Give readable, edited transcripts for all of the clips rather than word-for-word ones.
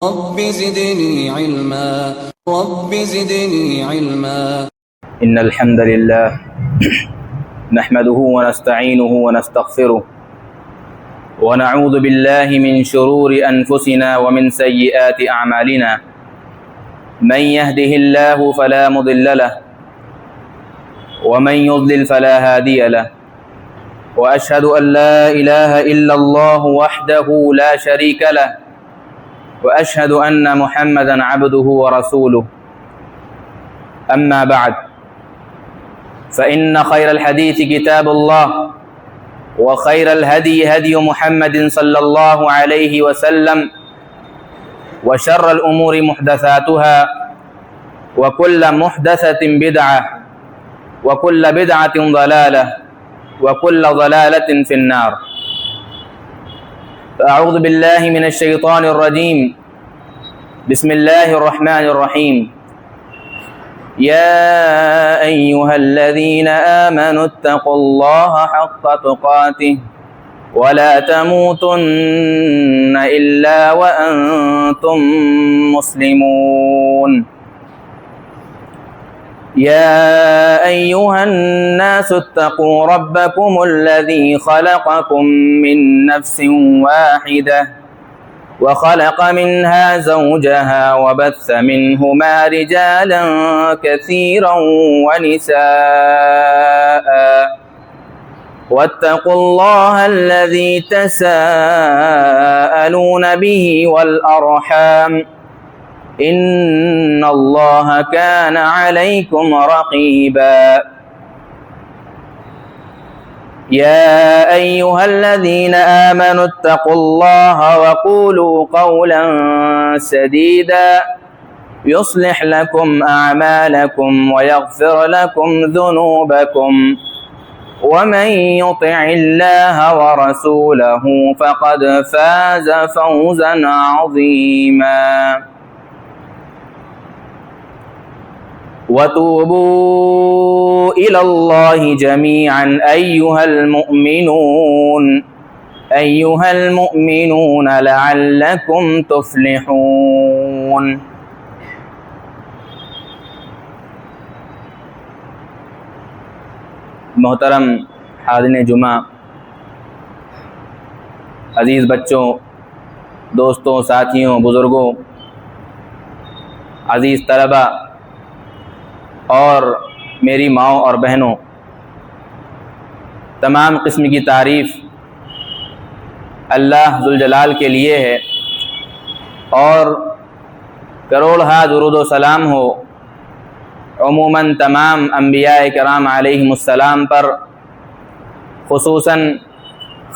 رب زدني علما رب زدني علما. إن الحمد لله نحمده ونستعينه ونستغفره ونعوذ بالله من شرور أنفسنا ومن سيئات أعمالنا. من يهده الله فلا مضل له ومن يضلل فلا هادي له. وأشهد أن لا إله إلا الله وحده لا شريك له وأشهد أن محمدا عبده ورسوله. أما بعد فإن خير الحديث كتاب الله وخير الهدي هدي محمد صلى الله عليه وسلم وشر الأمور محدثاتها وكل محدثة بدعة وكل بدعة ضلالة وكل ضلالة في النار. فأعوذ بالله من الشيطان الرجيم. بسم الله الرحمن الرحيم. يا أيها الذين آمنوا اتقوا الله حق تقاته ولا تموتن إلا وأنتم مسلمون. يا أيها الناس اتقوا ربكم الذي خلقكم من نفس واحدة وخلق منها زوجها وبث منهما رجالا كثيرا ونساء واتقوا الله الذي تساءلون به والأرحام إن الله كان عليكم رقيبا. يا أيها الذين آمنوا اتقوا الله وقولوا قولا سديدا يصلح لكم أعمالكم ويغفر لكم ذنوبكم ومن يطع الله ورسوله فقد فاز فوزا عظيما. وتوبوا إلى الله جميعا أيها المؤمنون لعلكم تفلحون. محترم حاضرین جمعہ، عزیز بچوں، دوستوں، ساتھیوں، بزرگوں، عزیز طلبہ اور میری ماؤں اور بہنوں، تمام قسم کی تعریف اللہ ذوالجلال کے لیے ہے اور کروڑہا درود و سلام ہو عموماً تمام انبیاء کرام علیہم السلام پر، خصوصاً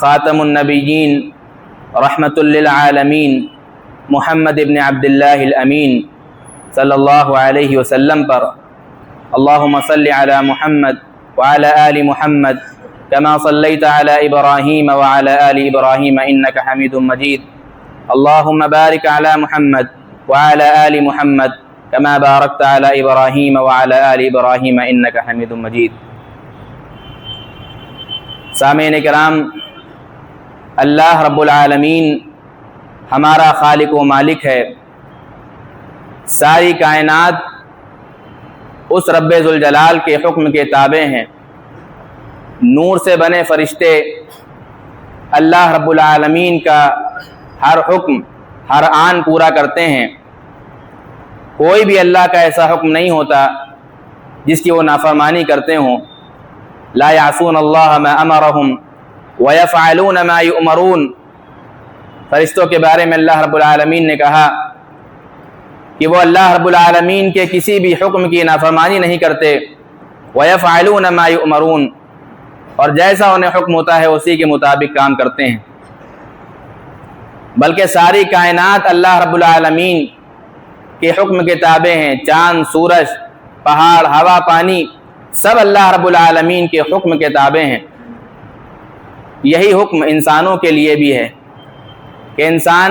خاتم النبیین رحمۃ للعالمین محمد ابن عبداللہ الامین صلی اللہ علیہ وسلم پر. اللهم صل على محمد وعلى آل محمد كما صليت على إبراهيم وعلى آل إبراهيم إنك حميد مجيد. اللهم بارك على محمد وعلى آل محمد كما باركت على إبراهيم وعلى آل إبراهيم إنك حميد مجيد. سامعین کرام، اللہ رب العالمین ہمارا خالق و مالک ہے. ساری کائنات اس رب ذوالجلال کے حکم کے تابع ہیں. نور سے بنے فرشتے اللہ رب العالمین کا ہر حکم ہر آن پورا کرتے ہیں. کوئی بھی اللہ کا ایسا حکم نہیں ہوتا جس کی وہ نافرمانی کرتے ہوں. لا یعصون اللہ ما امرہم ویفعلون ما یؤمرون. فرشتوں کے بارے میں اللہ رب العالمین نے کہا کہ وہ اللہ رب العالمین کے کسی بھی حکم کی نافرمانی نہیں کرتے. وَيَفْعَلُونَ مَا يُؤْمَرُونَ. اور جیسا انہیں حکم ہوتا ہے اسی کے مطابق کام کرتے ہیں. بلکہ ساری کائنات اللہ رب العالمین کے حکم کے تابع ہیں. چاند، سورج، پہاڑ، ہوا، پانی سب اللہ رب العالمین کے حکم کے تابع ہیں. یہی حکم انسانوں کے لیے بھی ہے کہ انسان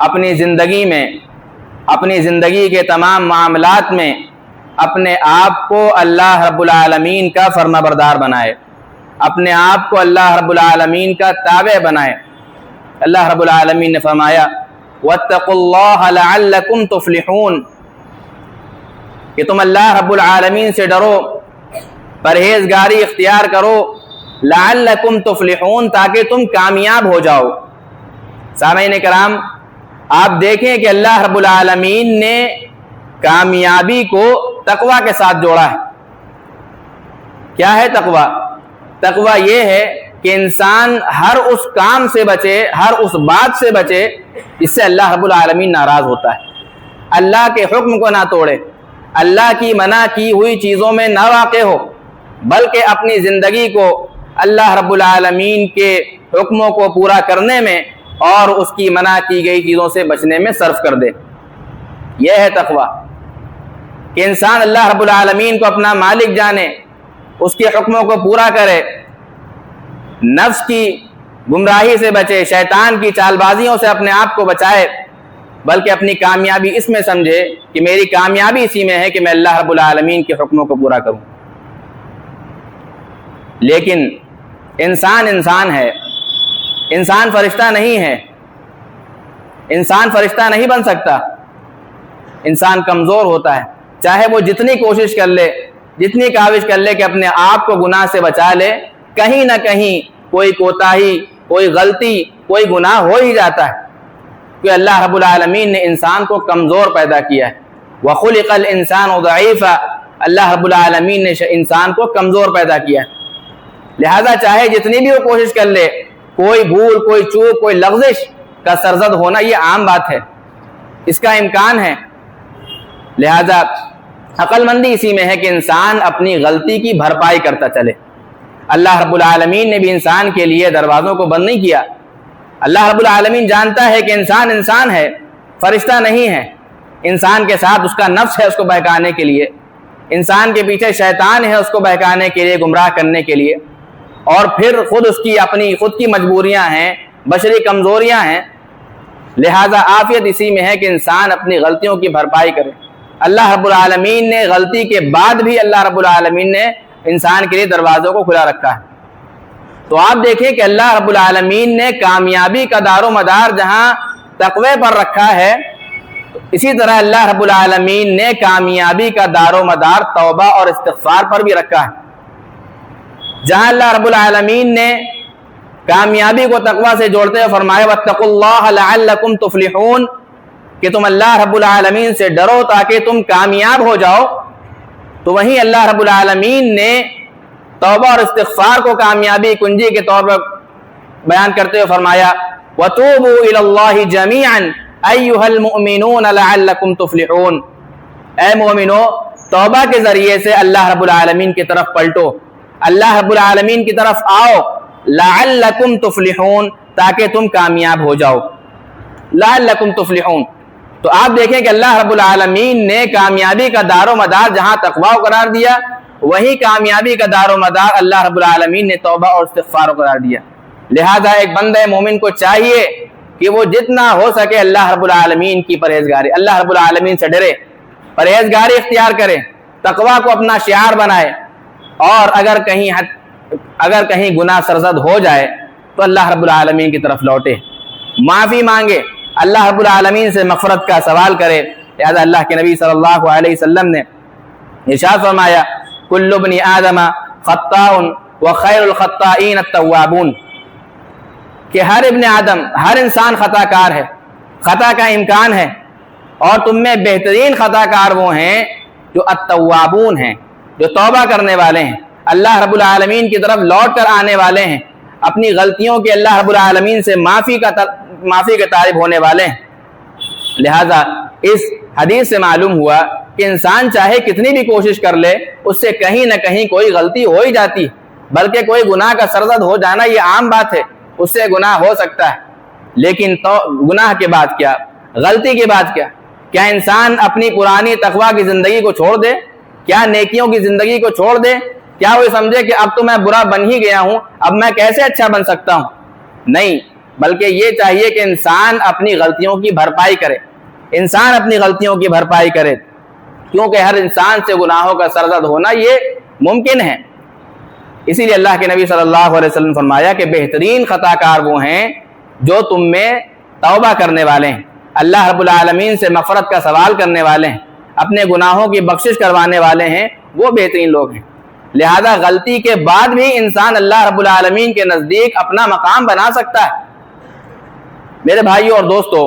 اپنی زندگی میں، اپنی زندگی کے تمام معاملات میں اپنے آپ کو اللہ رب العالمین کا فرما بردار بنائے، اپنے آپ کو اللہ رب العالمین کا تابع بنائے. اللہ رب العالمین نے فرمایا وَاتَّقُوا اللَّهَ لَعَلَّكُمْ تُفْلِحُونَ کہ تم اللہ رب العالمین سے ڈرو، پرہیزگاری اختیار کرو، لعلکم تفلحون تاکہ تم کامیاب ہو جاؤ۔ سامعین کرام، آپ دیکھیں کہ اللہ رب العالمین نے کامیابی کو تقوی کے ساتھ جوڑا ہے۔ کیا ہے تقوی؟ تقوی یہ ہے کہ انسان ہر اس کام سے بچے، ہر اس بات سے بچے جس سے اللہ رب العالمین ناراض ہوتا ہے، اللہ کے حکم کو نہ توڑے، اللہ کی منع کی ہوئی چیزوں میں نہ واقع ہو، بلکہ اپنی زندگی کو اللہ رب العالمین کے حکموں کو پورا کرنے میں اور اس کی منع کی گئی چیزوں سے بچنے میں صرف کر دے۔ یہ ہے تقوی کہ انسان اللہ رب العالمین کو اپنا مالک جانے، اس کے حکموں کو پورا کرے، نفس کی گمراہی سے بچے، شیطان کی چال بازیوں سے اپنے آپ کو بچائے، بلکہ اپنی کامیابی اس میں سمجھے کہ میری کامیابی اسی میں ہے کہ میں اللہ رب العالمین کے حکموں کو پورا کروں۔ لیکن انسان ہے، انسان فرشتہ نہیں ہے، انسان فرشتہ نہیں بن سکتا، انسان کمزور ہوتا ہے، چاہے وہ جتنی کوشش کر لے، جتنی کاوش کر لے کہ اپنے آپ کو گناہ سے بچا لے، کہیں نہ کہیں کوئی کوتاہی، کوئی غلطی، کوئی گناہ ہو ہی جاتا ہے، کہ اللہ رب العالمین نے انسان کو کمزور پیدا کیا ہے۔ وَخُلِقَ الْإِنسَانُ ضَعِيفًا، اللہ رب العالمین نے انسان کو کمزور پیدا کیا ہے، لہذا چاہے جتنی بھی وہ کوشش کر لے، کوئی بھول، کوئی چوک، کوئی لغزش کا سرزد ہونا یہ عام بات ہے، اس کا امکان ہے۔ لہذا عقل مندی اسی میں ہے کہ انسان اپنی غلطی کی بھرپائی کرتا چلے۔ اللہ رب العالمین نے بھی انسان کے لیے دروازوں کو بند نہیں کیا۔ اللہ رب العالمین جانتا ہے کہ انسان ہے، فرشتہ نہیں ہے، انسان کے ساتھ اس کا نفس ہے اس کو بہکانے کے لیے، انسان کے پیچھے شیطان ہے اس کو بہکانے کے لیے، گمراہ کرنے کے لیے، اور پھر خود اس کی اپنی خود کی مجبوریاں ہیں، بشری کمزوریاں ہیں۔ لہذا عافیت اسی میں ہے کہ انسان اپنی غلطیوں کی بھرپائی کرے۔ اللہ رب العالمین نے غلطی کے بعد بھی اللہ رب العالمین نے انسان کے لیے دروازوں کو کھلا رکھا ہے۔ تو آپ دیکھیں کہ اللہ رب العالمین نے کامیابی کا دار و مدار جہاں تقوی پر رکھا ہے، اسی طرح اللہ رب العالمین نے کامیابی کا دار و مدار توبہ اور استغفار پر بھی رکھا ہے۔ جہاں اللہ رب العالمین نے کامیابی کو تقوی سے جوڑتے ہوئے فرمایا وَاتَّقُوا اللَّهَ لَعَلَّكُمْ تُفْلِحُونَ کہ تم اللہ رب العالمین سے ڈرو تاکہ تم کامیاب ہو جاؤ، تو وہیں اللہ رب العالمین نے توبہ اور استغفار کو کامیابی کنجی کے طور پر بیان کرتے ہوئے فرمایا وَتُوبُوا إِلَى اللَّهِ جَمِيعًا أَيُّهَا الْمُؤْمِنُونَ لَعَلَّكُمْ تُفْلِحُونَ اے مومنو، توبہ کے ذریعے سے اللہ رب العالمین کی طرف پلٹو، اللہ رب العالمین کی طرف آؤ، لَعَلَّكُمْ تُفْلِحُونَ تاکہ تم کامیاب ہو جاؤ، لَعَلَّكُمْ تُفْلِحُونَ۔ تو آپ دیکھیں کہ اللہ رب العالمین نے کامیابی کا دار و مدار جہاں تقوی کو قرار دیا، وہی کامیابی کا دار و مدار اللہ رب العالمین نے توبہ اور استغفار کو قرار دیا۔ لہذا ایک بندہ مومن کو چاہیے کہ وہ جتنا ہو سکے اللہ رب العالمین کی پرہیزگاری، اللہ رب العالمین سے ڈرے، پرہیزگاری اختیار کرے، تقوی کو اپنا شعار بنائے، اور اگر کہیں گناہ سرزد ہو جائے تو اللہ رب العالمین کی طرف لوٹے، معافی مانگے، اللہ رب العالمین سے مغفرت کا سوال کرے۔ لہذا اللہ کے نبی صلی اللہ علیہ وسلم نے ارشاد فرمایا کل ابن آدم خطاء وخیر الخطائین التوابون کہ ہر ابن آدم، ہر انسان خطا کار ہے، خطا کا امکان ہے، اور تم میں بہترین خطا کار وہ ہیں جو التوابون ہیں، جو توبہ کرنے والے ہیں، اللہ رب العالمین کی طرف لوٹ کر آنے والے ہیں، اپنی غلطیوں کے اللہ رب العالمین سے معافی کے طالب ہونے والے ہیں۔ لہذا اس حدیث سے معلوم ہوا کہ انسان چاہے کتنی بھی کوشش کر لے، اس سے کہیں نہ کہیں کوئی غلطی ہو ہی جاتی، بلکہ کوئی گناہ کا سرزد ہو جانا یہ عام بات ہے، اس سے گناہ ہو سکتا ہے، لیکن تو گناہ کے بعد کیا، غلطی کے بعد کیا انسان اپنی پرانی تقوی کی زندگی کو چھوڑ دے؟ کیا نیکیوں کی زندگی کو چھوڑ دے؟ کیا وہ سمجھے کہ اب تو میں برا بن ہی گیا ہوں، اب میں کیسے اچھا بن سکتا ہوں؟ نہیں، بلکہ یہ چاہیے کہ انسان اپنی غلطیوں کی بھرپائی کرے، انسان اپنی غلطیوں کی بھرپائی کرے، کیونکہ ہر انسان سے گناہوں کا سرزد ہونا یہ ممکن ہے۔ اسی لیے اللہ کے نبی صلی اللہ علیہ وسلم فرمایا کہ بہترین خطا کار وہ ہیں جو تم میں توبہ کرنے والے ہیں، اللہ رب العالمین سے مغفرت کا سوال کرنے والے ہیں، اپنے گناہوں کی بخشش کروانے والے ہیں، وہ بہترین لوگ ہیں۔ لہذا غلطی کے بعد بھی انسان اللہ رب العالمین کے نزدیک اپنا مقام بنا سکتا ہے۔ میرے بھائیوں اور دوستو،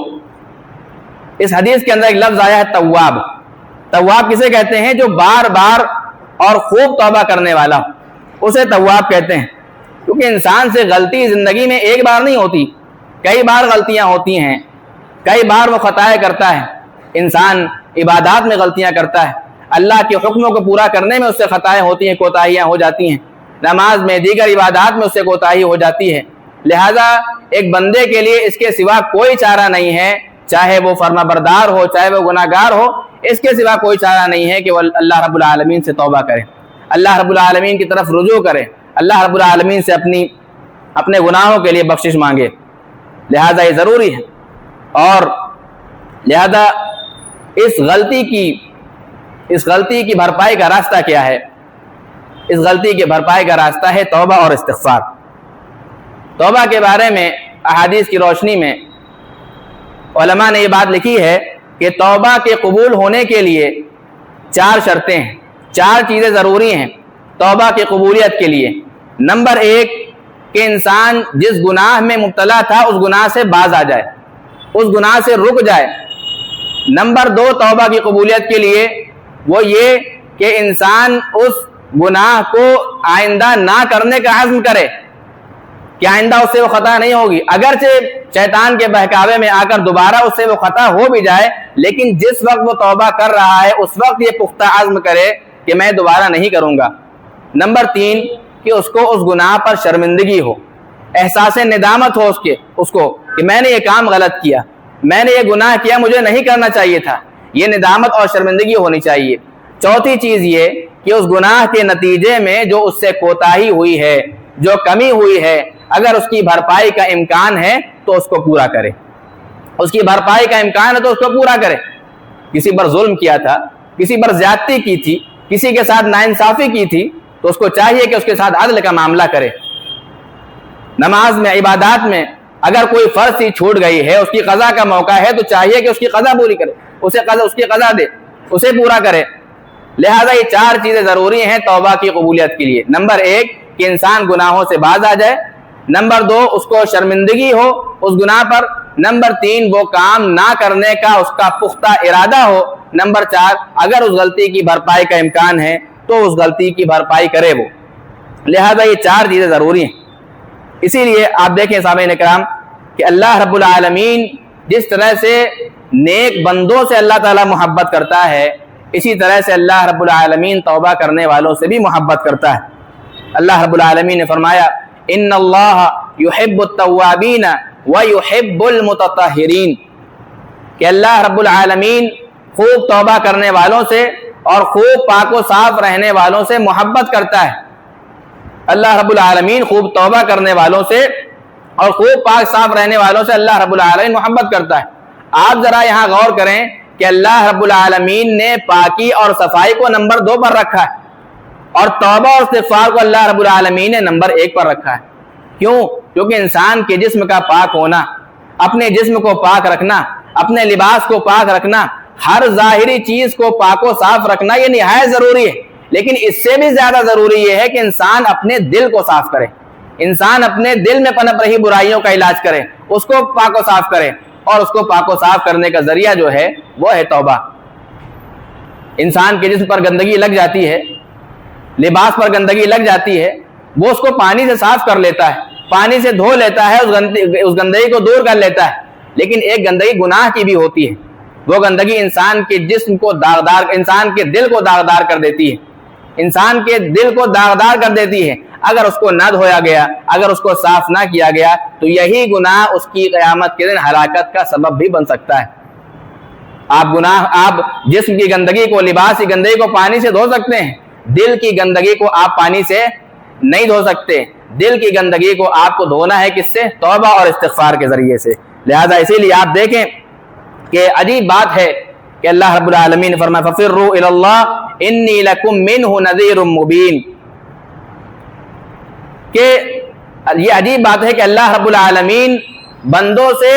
اس حدیث کے اندر ایک لفظ آیا ہے تواب۔ تواب کسے کہتے ہیں؟ جو بار بار اور خوب توبہ کرنے والا، اسے تواب کہتے ہیں۔ کیونکہ انسان سے غلطی زندگی میں ایک بار نہیں ہوتی، کئی بار غلطیاں ہوتی ہیں، کئی بار وہ خطائیں کرتا ہے۔ انسان عبادات میں غلطیاں کرتا ہے، اللہ کے حکموں کو پورا کرنے میں اس سے خطائیں ہوتی ہیں، کوتاہیاں ہو جاتی ہیں، نماز میں، دیگر عبادات میں اس سے کوتاہی ہو جاتی ہے۔ لہذا ایک بندے کے لیے اس کے سوا کوئی چارہ نہیں ہے، چاہے وہ فرما بردار ہو، چاہے وہ گناہ گار ہو، اس کے سوا کوئی چارہ نہیں ہے کہ وہ اللہ رب العالمین سے توبہ کرے، اللہ رب العالمین کی طرف رجوع کرے، اللہ رب العالمین سے اپنے گناہوں کے لیے بخشش مانگے۔ لہذا یہ ضروری ہے، اور لہذا اس غلطی کی بھرپائی کا راستہ کیا ہے؟ اس غلطی کی بھرپائی کا راستہ ہے توبہ اور استغفار۔ توبہ کے بارے میں احادیث کی روشنی میں علماء نے یہ بات لکھی ہے کہ توبہ کے قبول ہونے کے لیے 4 شرطیں ہیں، 4 چیزیں ضروری ہیں توبہ کی قبولیت کے لیے۔ نمبر 1 کہ انسان جس گناہ میں مبتلا تھا اس گناہ سے باز آ جائے، اس گناہ سے رک جائے۔ نمبر 2 توبہ کی قبولیت کے لیے وہ یہ کہ انسان اس گناہ کو آئندہ نہ کرنے کا عزم کرے کہ آئندہ اس سے وہ خطا نہیں ہوگی، اگرچہ شیطان کے بہکاوے میں آ کر دوبارہ اس سے وہ خطا ہو بھی جائے، لیکن جس وقت وہ توبہ کر رہا ہے اس وقت یہ پختہ عزم کرے کہ میں دوبارہ نہیں کروں گا۔ نمبر 3 کہ اس کو اس گناہ پر شرمندگی ہو، احساس ندامت ہو اس کو کہ میں نے یہ کام غلط کیا، میں نے یہ گناہ کیا، مجھے نہیں کرنا چاہیے تھا، یہ ندامت اور شرمندگی ہونی چاہیے۔ چوتھی چیز یہ کہ اس گناہ کے نتیجے میں جو اس سے کوتاہی ہوئی ہے، جو کمی ہوئی ہے، اگر اس کی بھرپائی کا امکان ہے تو اس کو پورا کرے، اس کی بھرپائی کا امکان ہے تو اس کو پورا کرے۔ کسی پر ظلم کیا تھا، کسی پر زیادتی کی تھی، کسی کے ساتھ ناانصافی کی تھی، تو اس کو چاہیے کہ اس کے ساتھ عدل کا معاملہ کرے۔ نماز میں، عبادات میں اگر کوئی فرض ہی چھوٹ گئی ہے، اس کی قضا کا موقع ہے، تو چاہیے کہ اس کی قضا پوری کرے، اس کی قضا دے، اسے پورا کرے۔ لہذا یہ 4 چیزیں ضروری ہیں توبہ کی قبولیت کے لیے۔ نمبر 1 کہ انسان گناہوں سے باز آ جائے، نمبر 2 اس کو شرمندگی ہو اس گناہ پر، نمبر 3 وہ کام نہ کرنے کا اس کا پختہ ارادہ ہو، نمبر 4 اگر اس غلطی کی بھرپائی کا امکان ہے تو اس غلطی کی بھرپائی کرے وہ۔ لہذا یہ 4 چیزیں ضروری ہیں۔ اسی لیے آپ دیکھیں سامعین کرام کہ اللہ رب العالمین جس طرح سے نیک بندوں سے اللہ تعالیٰ محبت کرتا ہے، اسی طرح سے اللہ رب العالمین توبہ کرنے والوں سے بھی محبت کرتا ہے۔ اللہ رب العالمین نے فرمایا ان اللہ یحب التوابین ویحب المتطہرین، کہ اللہ رب العالمین خوب توبہ کرنے والوں سے اور خوب پاک و صاف رہنے والوں سے محبت کرتا ہے۔ اللہ رب العالمین خوب توبہ کرنے والوں سے اور خوب پاک صاف رہنے والوں سے اللہ رب العالمین محبت کرتا ہے۔ آپ ذرا یہاں غور کریں کہ اللہ رب العالمین نے پاکی اور صفائی کو نمبر 2 پر رکھا ہے، اور توبہ اور استغفار کو اللہ رب العالمین نے نمبر 1 پر رکھا ہے۔ کیوں؟ کیونکہ انسان کے جسم کا پاک ہونا، اپنے جسم کو پاک رکھنا، اپنے لباس کو پاک رکھنا، ہر ظاہری چیز کو پاک و صاف رکھنا یہ نہایت ضروری ہے، لیکن اس سے بھی زیادہ ضروری یہ ہے کہ انسان اپنے دل کو صاف کرے، انسان اپنے دل میں پنپ رہی برائیوں کا علاج کرے، اس کو پاک و صاف کرے، اور اس کو پاک و صاف کرنے کا ذریعہ جو ہے وہ ہے توبہ۔ انسان کے جسم پر گندگی لگ جاتی ہے، لباس پر گندگی لگ جاتی ہے، وہ اس کو پانی سے صاف کر لیتا ہے، پانی سے دھو لیتا ہے، اس گندگی کو دور کر لیتا ہے، لیکن ایک گندگی گناہ کی بھی ہوتی ہے، وہ گندگی انسان کے جسم کو داغدار، انسان کے دل کو داغدار کر دیتی ہے، انسان کے دل کو داغدار کر دیتی ہے۔ اگر اس کو نہ دھویا گیا، اگر اس کو صاف نہ کیا گیا، تو یہی گناہ اس کی قیامت کے دن ہلاکت کا سبب بھی بن سکتا ہے۔ آپ جسم کی گندگی کو، لباس کی گندگی کو پانی سے دھو سکتے ہیں، دل کی گندگی کو آپ پانی سے نہیں دھو سکتے۔ دل کی گندگی کو آپ کو دھونا ہے کس سے؟ توبہ اور استغفار کے ذریعے سے۔ لہذا اسی لیے آپ دیکھیں کہ عجیب بات ہے کہ اللہ رب العالمین نے فرمایا فَفِرُّوا إِلَى اللَّهِ إِنِّي لَكُمْ مِنْهُ نَذِيرٌ مُبِينٌ، کہ یہ عجیب بات ہے کہ اللہ رب العالمین بندوں سے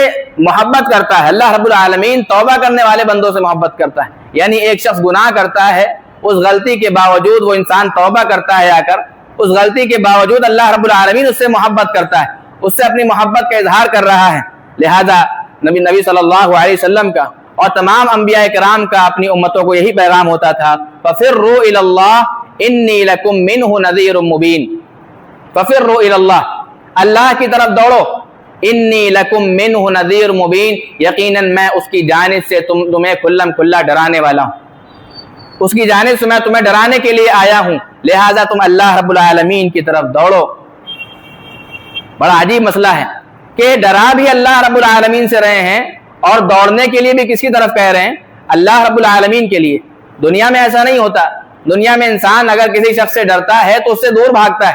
محبت کرتا ہے، اللہ رب العالمین توبہ کرنے والے بندوں سے محبت کرتا ہے. یعنی ایک شخص گناہ کرتا ہے، اس غلطی کے باوجود وہ انسان توبہ کرتا ہے آ کر، اس غلطی کے باوجود اللہ رب العالمین اس سے محبت کرتا ہے، اس سے اپنی محبت کا اظہار کر رہا ہے. لہذا نبی صلی اللہ علیہ وسلم کا اور تمام انبیاء کرام کا اپنی امتوں کو یہی پیغام ہوتا تھا، فَفِرُّوا إِلَى اللَّهِ إِنِّي لَكُمْ مِنْهُ نَذِيرٌ مُبِينٌ. فَفِرُّوا إِلَى اللَّهِ، اللہ کی طرف دوڑو. انی لکم منہ نذیر مبین، یقیناً میں اس کی جانب سے تمہیں کھلم کھلا ڈرانے والا ہوں، اس کی جانب سے میں تمہیں ڈرانے کے لیے آیا ہوں، لہٰذا تم اللہ رب العالمین کی طرف دوڑو. بڑا عجیب مسئلہ ہے کہ ڈرا بھی اللہ رب العالمین سے رہے ہیں اور دوڑنے کے لیے بھی کس کی طرف کہہ رہے ہیں؟ اللہ رب العالمین کے لیے. دنیا میں ایسا نہیں ہوتا. دنیا میں انسان اگر کسی شخص سے ڈرتا ہے تو اس سے دور بھاگتا ہے،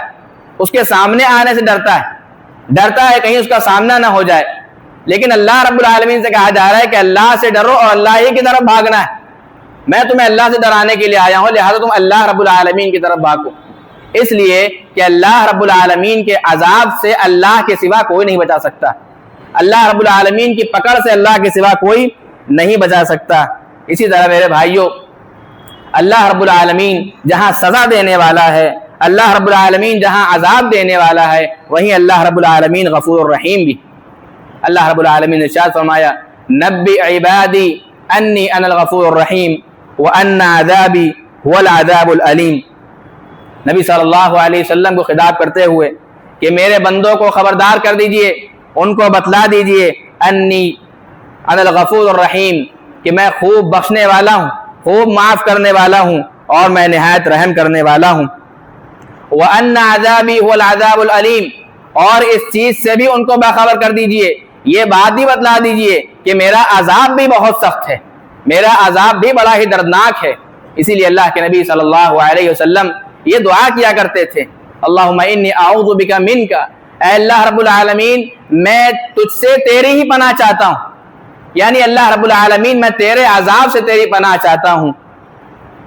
اس کے سامنے آنے سے ڈرتا ہے کہیں اس کا سامنا نہ ہو جائے. لیکن اللہ رب العالمین سے کہا جا رہا ہے کہ اللہ سے ڈرو اور اللہ ہی کی طرف بھاگنا ہے. میں تمہیں اللہ سے ڈرانے کے لیے آیا ہوں، لہذا تم اللہ رب العالمین کی طرف بھاگو. اس لیے کہ اللہ رب العالمین کے عذاب سے اللہ کے سوا کوئی نہیں بچا سکتا، اللہ رب العالمین کی پکڑ سے اللہ کے سوا کوئی نہیں بچا سکتا. اسی طرح میرے بھائیوں، اللہ رب العالمین جہاں سزا دینے والا ہے، اللہ رب العالمین جہاں عذاب دینے والا ہے، وہیں اللہ رب العالمین غفور الرحیم بھی. اللہ رب العالمین نے ارشاد فرمایا، نبئ عبادی انی انا الغفور الرحیم وان عذابی هو العذاب العلیم. نبی صلی اللہ علیہ وسلم کو خطاب کرتے ہوئے کہ میرے بندوں کو خبردار کر دیجئے، ان کو بتلا دیجئے، انی انا الغفور الرحیم، کہ میں خوب بخشنے والا ہوں، خوب معاف کرنے والا ہوں اور میں نہایت رحم کرنے والا ہوں. وَأَنَّ عَذَابِي هُوَ الْعَذَابُ الْعَلِيمُ، اور اس چیز سے بھی ان کو باخبر کر دیجئے، یہ بات بھی بتلا دیجئے کہ میرا عذاب بھی بہت سخت ہے، میرا عذاب بھی بڑا ہی دردناک ہے. اسی لیے اللہ کے نبی صلی اللہ علیہ وسلم یہ دعا کیا کرتے تھے، اللہم انی اعوذ بک منک، اے اللہ رب العالمین میں تجھ سے تیری ہی پناہ چاہتا ہوں. یعنی اللہ رب العالمین میں تیرے عذاب سے تیری پناہ چاہتا ہوں،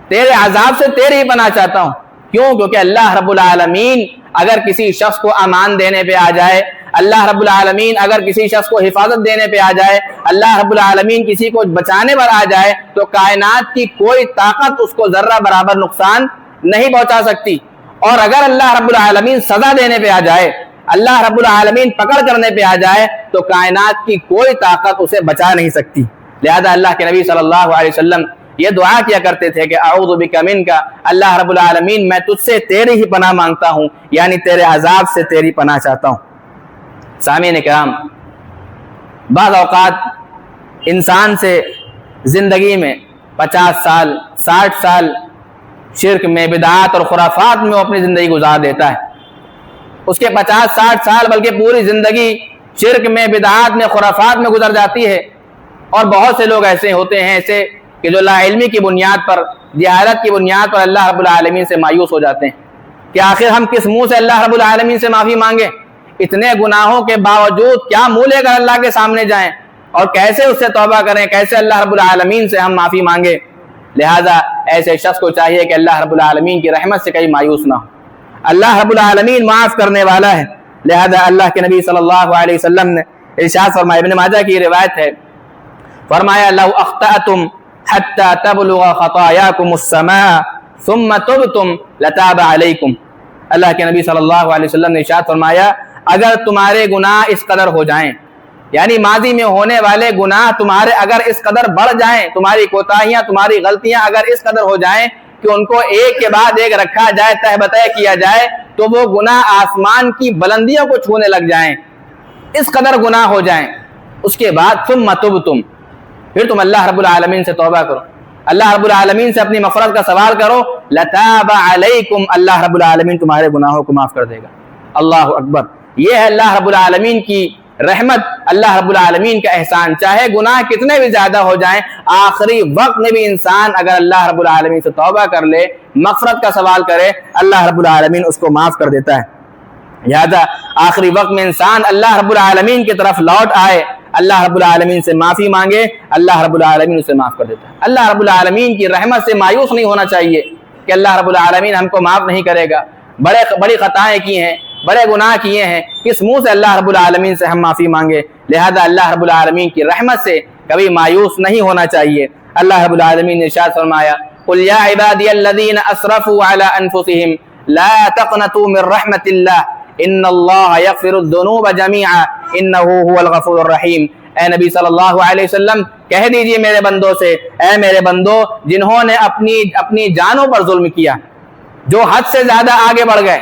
تیرے عذاب سے تیری ہی پناہ چاہتا ہوں. کیوں؟ کیونکہ اللہ رب العالمین اگر کسی شخص کو امان دینے پہ آ جائے، اللہ رب العالمین اگر کسی شخص کو حفاظت دینے پہ آ جائے، اللہ رب العالمین کسی کو بچانے پر آ جائے، تو کائنات کی کوئی طاقت اس کو ذرہ برابر نقصان نہیں پہنچا سکتی. اور اگر اللہ رب العالمین سزا دینے پہ آ جائے، اللہ رب العالمین پکڑ کرنے پہ آ جائے، تو کائنات کی کوئی طاقت اسے بچا نہیں سکتی. لہذا اللہ کے نبی صلی اللہ علیہ وسلم یہ دعا کیا کرتے تھے کہ اعوذ بک منک، اللہ رب العالمین میں تجھ سے تیری ہی پناہ مانگتا ہوں، یعنی تیرے عذاب سے تیری پناہ چاہتا ہوں. سامعین کرام، بعض اوقات انسان سے زندگی میں 50 سال 60 سال شرک میں، بدعات اور خرافات میں وہ اپنی زندگی گزار دیتا ہے. اس کے 50-60 سال بلکہ پوری زندگی شرک میں، بدعات میں، خرافات میں گزر جاتی ہے. اور بہت سے لوگ ایسے ہوتے ہیں ایسے کہ جو لا علمی کی بنیاد پر، جہالت کی بنیاد پر اللہ رب العالمین سے مایوس ہو جاتے ہیں کہ آخر ہم کس منہ سے اللہ رب العالمین سے معافی مانگیں، اتنے گناہوں کے باوجود کیا منہ لے کر اللہ کے سامنے جائیں اور کیسے اس سے توبہ کریں، کیسے اللہ رب العالمین سے ہم معافی مانگیں. لہذا ایسے شخص کو چاہیے کہ اللہ رب العالمین کی رحمت سے کہیں مایوس نہ ہو. اللہ رب العالمین معاف کرنے والا ہے. لہذا اللہ کے نبی صلی اللہ علیہ وسلم نے ارشاد فرمایا، ابن ماجہ کی روایت ہے، فرمایا لو اخطأتم حتى تبلغ خطاياكم السماء ثم تبتم لتاب علیکم. اللہ کے نبی صلی اللہ علیہ وسلم نے ارشاد فرمایا، اگر تمہارے گناہ اس قدر ہو جائیں، یعنی ماضی میں ہونے والے گناہ تمہارے اگر اس قدر بڑھ جائیں، تمہاری کوتاہیاں، تمہاری غلطیاں اگر اس قدر ہو جائیں کہ ان کو ایک کے بعد ایک رکھا جائے، تہ بتہ کیا جائے، تو وہ گناہ آسمان کی بلندیوں کو چھونے لگ جائیں، اس قدر گناہ ہو جائیں. اس کے بعد ثم تبتم، پھر تم اللہ رب العالمین سے توبہ کرو، اللہ رب العالمین سے اپنی مغفرت کا سوال کرو، لتاب علیکم، اللہ رب العالمین تمہارے گناہوں کو معاف کر دے گا. اللہ اکبر. یہ ہے اللہ رب العالمین کی رحمت، اللہ رب العالمین کا احسان. چاہے گناہ کتنے بھی زیادہ ہو جائیں، آخری وقت میں بھی انسان اگر اللہ رب العالمین سے توبہ کر لے، مغفرت کا سوال کرے، اللہ رب العالمین اس کو معاف کر دیتا ہے. لہذا آخری وقت میں انسان اللہ رب العالمین کی طرف لوٹ آئے، اللہ رب العالمین سے معافی مانگے، اللہ رب العالمین اسے معاف کر دیتا ہے. اللہ رب العالمین کی رحمت سے مایوس نہیں ہونا چاہیے کہ اللہ رب العالمین ہم کو معاف نہیں کرے گا. بڑی خطائیں کی ہیں، بڑے گناہ کیے ہیں، کس منہ سے اللہ رب العالمین سے ہم معافی مانگے. لہذا اللہ رب العالمین کی رحمت سے کبھی مایوس نہیں ہونا چاہیے۔ اللہ رب العالمین نے ارشاد فرمایا قل یا عبادی الذین اسرفوا علی انفسہم لا تقنطوا من رحمت اللہ ان اللہ یغفر الذنوب جمیعا انہ هو الغفور الرحیم۔ اے نبی صلی اللہ علیہ وسلم کہہ دیجئے میرے بندوں سے، اے میرے بندو جنہوں نے اپنی جانوں پر ظلم کیا، جو حد سے زیادہ آگے بڑھ گئے،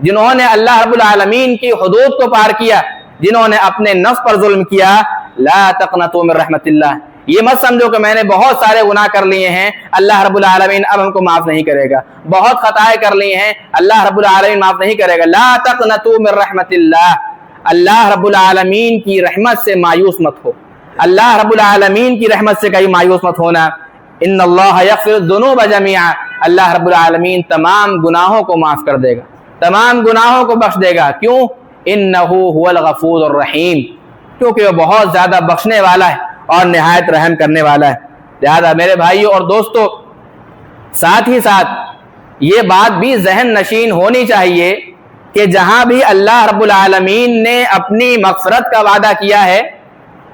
جنہوں نے اللہ رب العالمین کی حدود کو پار کیا، جنہوں نے اپنے نفس پر ظلم کیا، لا تقنطوا من رحمت اللہ، یہ مت سمجھو کہ میں نے بہت سارے گناہ کر لیے ہیں اللہ رب العالمین اب ہم کو معاف نہیں کرے گا، بہت خطائیں کر لی ہیں اللہ رب العالمین معاف نہیں کرے گا۔ لا تقنطوا من رحمت اللہ، اللہ رب العالمین کی رحمت سے مایوس مت ہو، اللہ رب العالمین کی رحمت سے کہیں مایوس مت ہونا۔ ان اللہ یغفر الذنوب جمیعا، اللہ رب العالمین تمام گناہوں کو معاف کر دے گا، تمام گناہوں کو بخش دے گا۔ کیوں؟ انہ هو الغفور الرحیم، کیونکہ وہ بہت زیادہ بخشنے والا ہے اور نہایت رحم کرنے والا ہے۔ لہذا میرے بھائیوں اور دوستو، ساتھ ہی ساتھ یہ بات بھی ذہن نشین ہونی چاہیے کہ جہاں بھی اللہ رب العالمین نے اپنی مغفرت کا وعدہ کیا ہے،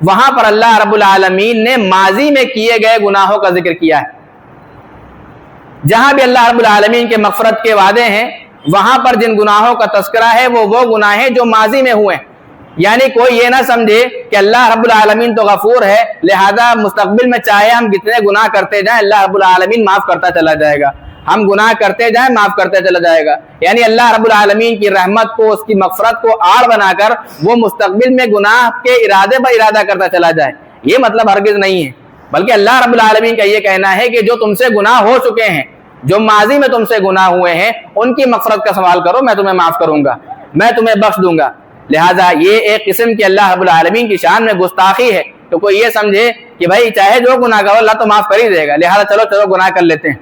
وہاں پر اللہ رب العالمین نے ماضی میں کیے گئے گناہوں کا ذکر کیا ہے۔ جہاں بھی اللہ رب العالمین کے مغفرت کے وعدے ہیں، وہاں پر جن گناہوں کا تذکرہ ہے وہ گناہ ہیں جو ماضی میں ہوئے ہیں۔ یعنی کوئی یہ نہ سمجھے کہ اللہ رب العالمین تو غفور ہے لہذا مستقبل میں چاہے ہم جتنے گناہ کرتے جائیں اللہ رب العالمین معاف کرتا چلا جائے گا، ہم گناہ کرتے جائیں معاف کرتے چلا جائے گا، یعنی اللہ رب العالمین کی رحمت کو، اس کی مغفرت کو آڑ بنا کر وہ مستقبل میں گناہ کے ارادے پر ارادہ کرتا چلا جائے، یہ مطلب ہرگز نہیں ہے۔ بلکہ اللہ رب العالمین کا یہ کہنا ہے کہ جو تم سے گناہ ہو چکے ہیں، جو ماضی میں تم سے گناہ ہوئے ہیں، ان کی مغفرت کا سوال کرو، میں تمہیں معاف کروں گا، میں تمہیں بخش دوں گا۔ لہٰذا یہ ایک قسم کی اللہ رب العالمین کی شان میں گستاخی ہے کہ کوئی یہ سمجھے کہ بھائی چاہے جو گناہ کرو اللہ تو معاف کر ہی دے گا، لہٰذا چلو گناہ کر لیتے ہیں۔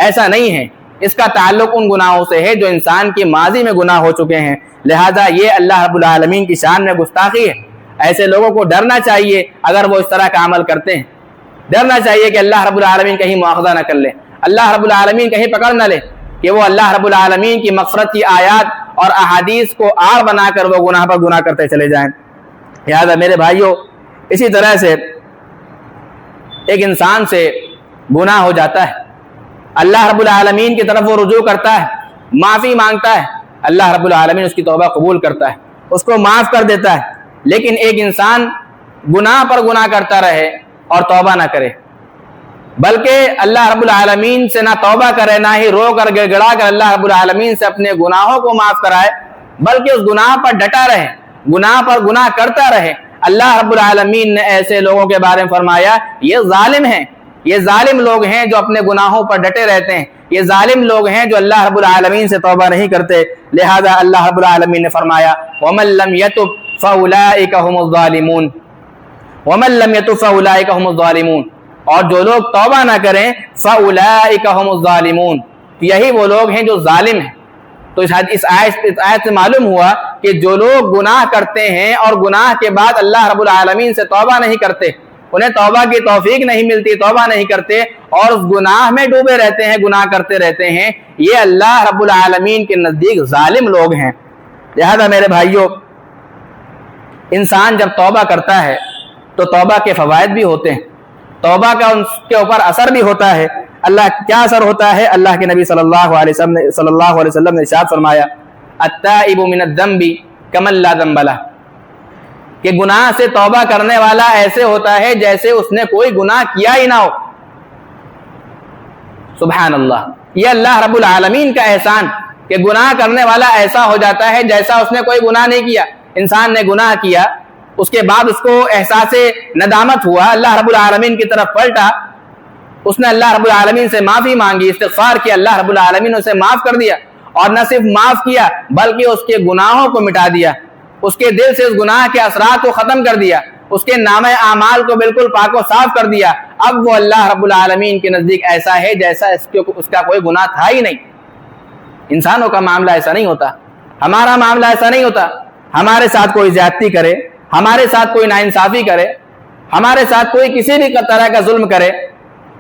ایسا نہیں ہے، اس کا تعلق ان گناہوں سے ہے جو انسان کی ماضی میں گناہ ہو چکے ہیں، لہٰذا یہ اللہ رب العالمین کی شان میں گستاخی ہے۔ ایسے لوگوں کو ڈرنا چاہیے اگر وہ اس طرح کا عمل کرتے ہیں، ڈرنا چاہیے کہ اللہ رب العالمین کہیں مواخذہ نہ کر لے، اللہ رب العالمین کہیں پکڑ نہ لے کہ وہ اللہ رب العالمین کی مغفرت کی آیات اور احادیث کو آڑ بنا کر وہ گناہ پر گناہ کرتے چلے جائیں۔ لہذا میرے بھائیوں، اسی طرح سے ایک انسان سے گناہ ہو جاتا ہے، اللہ رب العالمین کی طرف وہ رجوع کرتا ہے، معافی مانگتا ہے، اللہ رب العالمین اس کی توبہ قبول کرتا ہے، اس کو معاف کر دیتا ہے۔ لیکن ایک انسان گناہ پر گناہ کرتا رہے اور توبہ نہ کرے، بلکہ اللہ رب العالمین سے نہ توبہ کرے، نہ ہی رو کر گڑ گڑا کر اللہ رب العالمین سے اپنے گناہوں کو معاف کرائے، بلکہ اس گناہ پر ڈٹا رہے، گناہ پر گناہ کرتا رہے، اللہ رب العالمین نے ایسے لوگوں کے بارے میں فرمایا یہ ظالم ہیں، یہ ظالم لوگ ہیں جو اپنے گناہوں پر ڈٹے رہتے ہیں، یہ ظالم لوگ ہیں جو اللہ رب العالمین سے توبہ نہیں کرتے۔ لہذا اللہ رب العالمین نے فرمایا وَمَن لَّمْ يَتُبْ فَأُولَٰئِكَ هُمُ الظَّالِمُونَ، وَمَن لَّمْ يَتُبْ فَأُولَٰئِكَ هُمُ الظَّالِمُونَ، اور جو لوگ توبہ نہ کریں فَأُولَٰئِكَ هُمُ الظَّالِمُونَ، یہی وہ لوگ ہیں جو ظالم ہیں۔ تو اس آیت سے معلوم ہوا کہ جو لوگ گناہ کرتے ہیں اور گناہ کے بعد اللہ رب العالمین سے توبہ نہیں کرتے، انہیں توبہ کی توفیق نہیں ملتی، توبہ نہیں کرتے اور اس گناہ میں ڈوبے رہتے ہیں، گناہ کرتے رہتے ہیں، یہ اللہ رب العالمین کے نزدیک ظالم لوگ ہیں۔ لہذا میرے بھائیوں، انسان جب توبہ کرتا ہے تو توبہ کے فوائد بھی ہوتے ہیں، توبہ کا ان کے اوپر اثر بھی ہوتا ہے۔ اللہ کیا اثر ہوتا ہے؟ اللہ کے نبی صلی اللہ علیہ وسلم نے ارشاد فرمایا التائب من الذنب کمن لا ذنب لہ، کہ گناہ سے توبہ کرنے والا ایسے ہوتا ہے جیسے اس نے کوئی گناہ کیا ہی نہ ہو۔ سبحان اللہ، یہ اللہ رب العالمین کا احسان کہ گناہ کرنے والا ایسا ہو جاتا ہے جیسا اس نے کوئی گناہ نہیں کیا۔ انسان نے گناہ کیا، اس کے بعد اس کو احساس ندامت ہوا، اللہ رب العالمین کی طرف پلٹا، اس نے اللہ رب العالمین سے معافی مانگی، استغفار کیا، اللہ رب العالمین نے اسے معاف کر دیا، اور نہ صرف معاف کیا بلکہ اس کے گناہوں کو مٹا دیا، اس کے دل سے اس گناہ کے اثرات کو ختم کر دیا، اس کے نامہ اعمال کو بالکل پاک و صاف کر دیا۔ اب وہ اللہ رب العالمین کے نزدیک ایسا ہے جیسا اس کا کوئی گناہ تھا ہی نہیں۔ انسانوں کا معاملہ ایسا نہیں ہوتا، ہمارا معاملہ ایسا نہیں ہوتا۔ ہمارے ساتھ کوئی زیادتی کرے، ہمارے ساتھ کوئی ناانصافی کرے، ہمارے ساتھ کوئی کسی بھی طرح کا ظلم کرے،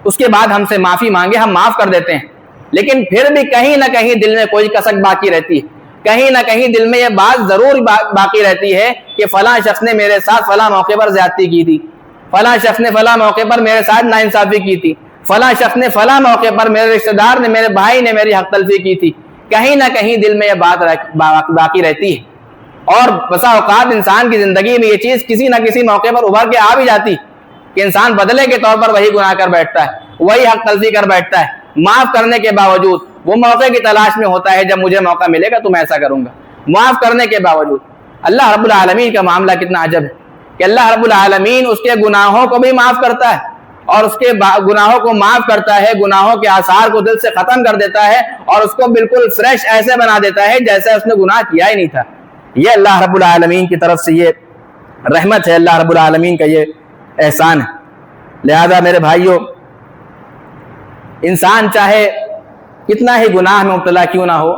اس کے بعد ہم سے معافی مانگے، ہم معاف کر دیتے ہیں، لیکن پھر بھی کہیں نہ کہیں دل میں کوئی کسک باقی رہتی ہے، کہیں نہ کہیں دل میں یہ بات ضرور باقی رہتی ہے کہ فلاں شخص نے میرے ساتھ فلاں موقع پر زیادتی کی تھی، فلاں شخص نے فلاں موقع پر میرے ساتھ ناانصافی کی تھی، فلاں شخص نے فلاں موقع پر میرے رشتہ دار نے، میرے بھائی نے میری حق تلفی کی تھی. کہیں نہ کہیں دل میں یہ بات باقی رہتی ہے. اور بسا اوقات انسان کی زندگی میں یہ چیز کسی نہ کسی موقع پر ابھر کے آ بھی جاتی کہ انسان بدلے کے طور پر وہی گناہ کر بیٹھتا ہے، وہی حق تلفی کر بیٹھتا ہے. معاف کرنے کے باوجود وہ موقع کی تلاش میں ہوتا ہے، جب مجھے موقع ملے گا تو میں ایسا کروں گا. معاف کرنے کے باوجود اللہ رب العالمین کا معاملہ کتنا عجب ہے کہ اللہ رب العالمین اس کے گناہوں کو بھی معاف کرتا ہے، اور اس کے گناہوں کو معاف کرتا ہے، گناہوں کے آثار کو دل سے ختم کر دیتا ہے، اور اس کو بالکل فریش ایسے بنا دیتا ہے جیسے اس نے گناہ کیا ہی نہیں تھا. یہ اللہ رب العالمین کی طرف سے یہ رحمت ہے، اللہ رب العالمین کا یہ احسان ہے. لہذا میرے بھائیوں، انسان چاہے کتنا ہی گناہ میں مبتلا کیوں نہ ہو،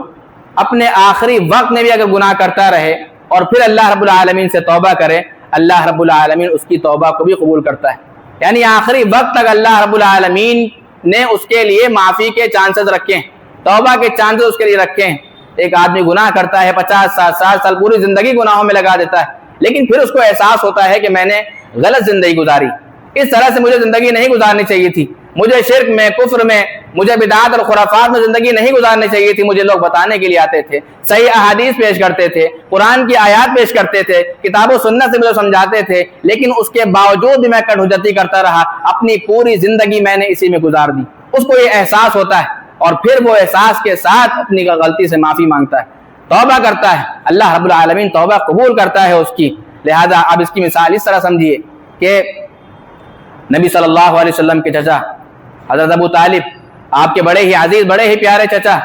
اپنے آخری وقت میں بھی اگر گناہ کرتا رہے اور پھر اللہ رب العالمین سے توبہ کرے، اللہ رب العالمین اس کی توبہ کو بھی قبول کرتا ہے. یعنی آخری وقت تک اللہ رب العالمین نے اس کے لیے معافی کے چانسز رکھے ہیں، توبہ کے چانسز اس کے لیے رکھے ہیں. ایک آدمی گناہ کرتا ہے 50 60 سال پوری زندگی گناہوں میں لگا دیتا ہے، لیکن پھر اس کو احساس ہوتا ہے کہ میں نے غلط زندگی گزاری، اس طرح سے مجھے زندگی نہیں گزارنی چاہیے تھی، مجھے شرک میں، کفر میں، مجھے بدعات اور خرافات میں زندگی نہیں گزارنی چاہیے تھی. مجھے لوگ بتانے کے لیے آتے تھے، صحیح احادیث پیش کرتے تھے، قرآن کی آیات پیش کرتے تھے، کتاب و سنت سے مجھے سمجھاتے تھے، لیکن اس کے باوجود بھی میں کٹ حجتی کرتا رہا، اپنی پوری زندگی میں نے اسی میں گزار دی. اس کو یہ احساس ہوتا ہے، اور پھر وہ احساس کے ساتھ اپنی غلطی سے معافی مانگتا ہے، توبہ کرتا ہے. اللہ رب العالمین توبہ قبول کرتا ہے اس کی. لہذا اب اس کی مثال اس طرح سمجھیے کہ نبی صلی اللہ علیہ وسلم کے چچا حضرت ابو طالب، آپ کے بڑے ہی عزیز، بڑے ہی پیارے چچا،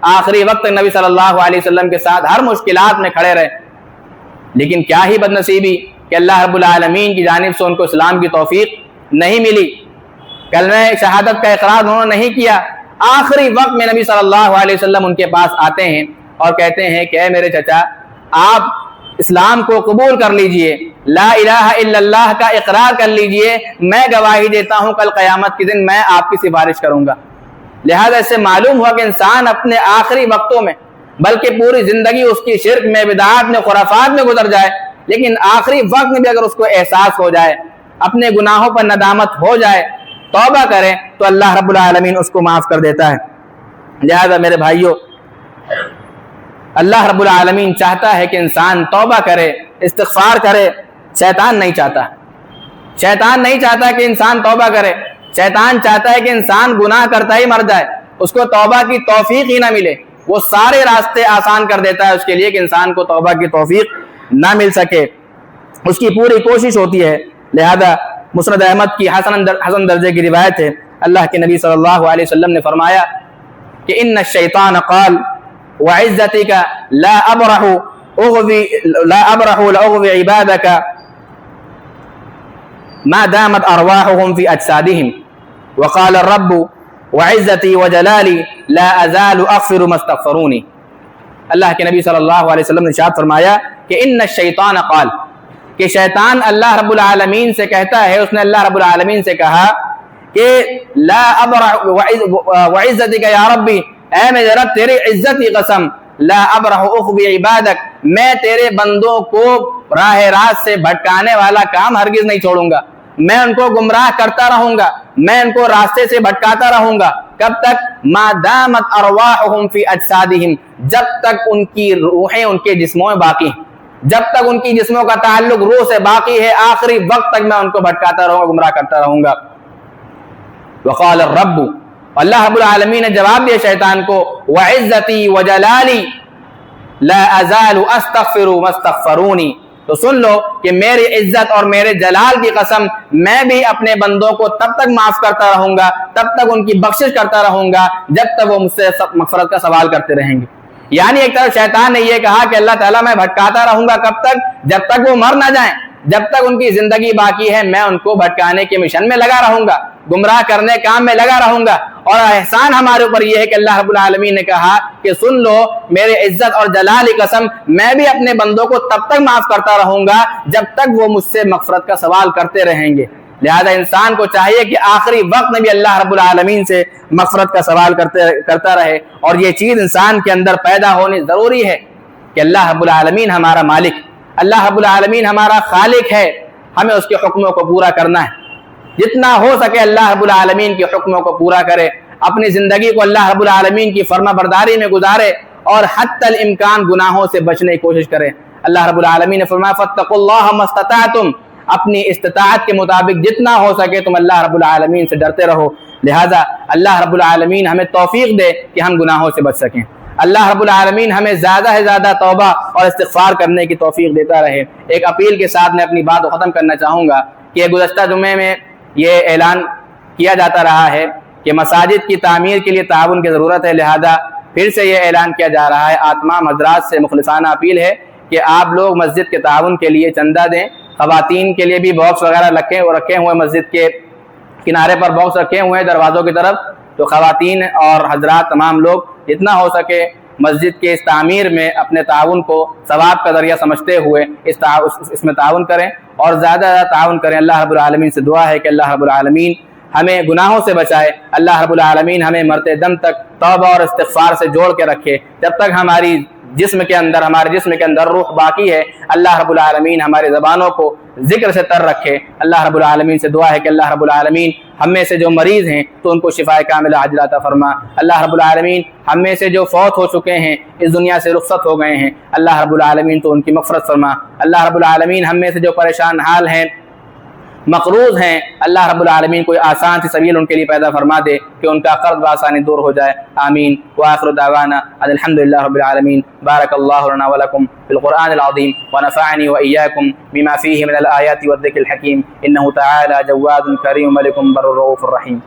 آخری وقت تک نبی صلی اللہ علیہ وسلم کے ساتھ ہر مشکلات میں کھڑے رہے. لیکن کیا ہی بد نصیبی کہ اللہ رب العالمین کی جانب سے ان کو اسلام کی توفیق نہیں ملی، کلمہ شہادت کا اقرار انہوں نے نہیں کیا. آخری وقت میں نبی صلی اللہ علیہ وسلم ان کے پاس آتے ہیں اور کہتے ہیں کہ اے میرے چچا، آپ اسلام کو قبول کر لیجئے، لا الہ الا اللہ کا اقرار کر لیجئے، میں گواہی دیتا ہوں کل قیامت کے دن میں آپ کی سفارش کروں گا. لہذا اس سے معلوم ہوا کہ انسان اپنے آخری وقتوں میں، بلکہ پوری زندگی اس کی شرک میں، بدعات میں، خرافات میں گزر جائے، لیکن آخری وقت میں بھی اگر اس کو احساس ہو جائے، اپنے گناہوں پر ندامت ہو جائے، توبہ کرے، تو اللہ رب العالمین اس کو معاف کر دیتا ہے. لہذا میرے بھائیوں، اللہ رب العالمین چاہتا ہے کہ انسان توبہ کرے، استغفار کرے. شیطان نہیں چاہتا، شیطان نہیں چاہتا کہ انسان توبہ کرے. شیطان چاہتا ہے کہ انسان گناہ کرتا ہی مر جائے، اس کو توبہ کی توفیق ہی نہ ملے. وہ سارے راستے آسان کر دیتا ہے اس کے لیے کہ انسان کو توبہ کی توفیق نہ مل سکے، اس کی پوری کوشش ہوتی ہے. لہذا مسند احمد کی حسن درجے کی روایت ہے، اللہ کے نبی صلی اللہ علیہ وسلم نے فرمایا کہ ان الشیطان قال وعزتك لا ابرح لاغوي عبادك ما دامت ارواحهم في اجسادهم وقال الرب وعزتي وجلالي لا ازال اغفر ما استغفروني. اللہ کے نبی صلی اللہ علیہ وسلم نے ارشاد فرمایا کہ ان الشیطان قال، کہ شیطان اللہ رب العالمین سے کہتا ہے، اس نے اللہ رب العالمین سے کہا کہ لا ابرح وعزتك یا ربی، اے میرے رب تیری عزت کی قسم، لا ابرح اغوی عبادک، میں تیرے بندوں کو راہ راست سے بھٹکانے والا کام ہرگز نہیں چھوڑوں گا، میں ان کو گمراہ کرتا رہوں گا، میں ان کو راستے سے بھٹکاتا رہوں گا. کب تک؟ ما دامت ارواحهم فی اجسادهم، جب تک ان کی روحیں ان کے جسموں میں باقی ہیں، جب تک ان کی جسموں کا تعلق روح سے باقی ہے، آخری وقت تک میں ان کو بھٹکاتا رہوں گا، گمراہ کرتا رہوں گا. وقال الرب، اللہ رب العالمین نے جواب دیا شیطان کو، وعزتی وجلالی لا ازال استغفر ما استغفرونی. تو سن لو کہ میری عزت اور میرے جلال کی قسم، میں بھی اپنے بندوں کو تب تک معاف کرتا رہوں گا، تب تک ان کی بخشش کرتا رہوں گا جب تک وہ مجھ سے مغفرت کا سوال کرتے رہیں گے. یعنی ایک طرف شیطان نے یہ کہا کہ اللہ تعالیٰ میں بھٹکاتا رہوں گا، کب تک؟ جب تک وہ مر نہ جائیں، جب تک ان کی زندگی باقی ہے میں ان کو بھٹکانے کے مشن میں لگا رہوں گا، گمراہ کرنے کام میں لگا رہوں گا. اور احسان ہمارے اوپر یہ ہے کہ اللہ رب العالمین نے کہا کہ سن لو میرے عزت اور جلال کی قسم، میں بھی اپنے بندوں کو تب تک معاف کرتا رہوں گا جب تک وہ مجھ سے مغفرت کا سوال کرتے رہیں گے. لہذا انسان کو چاہیے کہ آخری وقت میں بھی اللہ رب العالمین سے مغفرت کا سوال کرتا رہے، اور یہ چیز انسان کے اندر پیدا ہونی ضروری ہے. کہ اللہ رب العالمین ہمارا مالک، اللہ رب العالمین ہمارا خالق ہے، ہمیں اس کے حکموں کو پورا کرنا ہے، جتنا ہو سکے اللہ رب العالمین کے حکموں کو پورا کرے، اپنی زندگی کو اللہ رب العالمین کی فرما برداری میں گزارے اور حتی الامکان گناہوں سے بچنے کی کوشش کرے۔ اللہ رب العالمین نے فرمایا فاتقوا اللہ ما استطعتم، اپنی استطاعت کے مطابق جتنا ہو سکے تم اللہ رب العالمین سے ڈرتے رہو۔ لہذا اللہ رب العالمین ہمیں توفیق دے کہ ہم گناہوں سے بچ سکیں، اللہ رب العالمین ہمیں زیادہ سے زیادہ توبہ اور استغفار کرنے کی توفیق دیتا رہے۔ ایک اپیل کے ساتھ میں اپنی بات کو ختم کرنا چاہوں گا کہ گزشتہ جمعے میں یہ اعلان کیا جاتا رہا ہے کہ مساجد کی تعمیر کے لیے تعاون کی ضرورت ہے، لہذا پھر سے یہ اعلان کیا جا رہا ہے، تمام حضرات سے مخلصانہ اپیل ہے کہ آپ لوگ مسجد کے تعاون کے لیے چندہ دیں۔ خواتین کے لیے بھی باکس وغیرہ رکھے ہوئے مسجد کے کنارے پر باکس رکھے ہوئے ہیں دروازوں کی طرف، تو خواتین اور حضرات تمام لوگ جتنا ہو سکے مسجد کے اس تعمیر میں اپنے تعاون کو ثواب کا ذریعہ سمجھتے ہوئے اس میں تعاون کریں اور زیادہ زیادہ تعاون کریں۔ اللہ رب العالمین سے دعا ہے کہ اللہ رب العالمین ہمیں گناہوں سے بچائے، اللہ رب العالمین ہمیں مرتے دم تک توبہ اور استغفار سے جوڑ کے رکھے، جب تک ہمارے جسم کے اندر روح باقی ہے اللہ رب العالمین ہماری زبانوں کو ذکر سے تر رکھے۔ اللہ رب العالمین سے دعا ہے کہ اللہ رب العالمین ہم میں سے جو مریض ہیں تو ان کو شفاء کاملہ عاجلہ عطا فرما۔ اللہ رب العالمین ہم میں سے جو فوت ہو چکے ہیں، اس دنیا سے رخصت ہو گئے ہیں، اللہ رب العالمین تو ان کی مغفرت فرما۔ اللہ رب العالمین ہم میں سے جو پریشان حال ہیں، مقروض ہیں، اللہ رب العالمین کوئی آسان سی سبیل ان کے لیے پیدا فرما دے کہ ان کا قرض بآسانی دور ہو جائے، آمین۔ وآخر دعوانا الحمدللہ رب العالمین۔ بارک اللہ لنا ولکم فی القرآن العظیم ونفعنی وإیاکم بما فیہ من الآیات والذکر الحکیم، انہ تعالی جواد کریم ملک بر الرؤوف الرحیم۔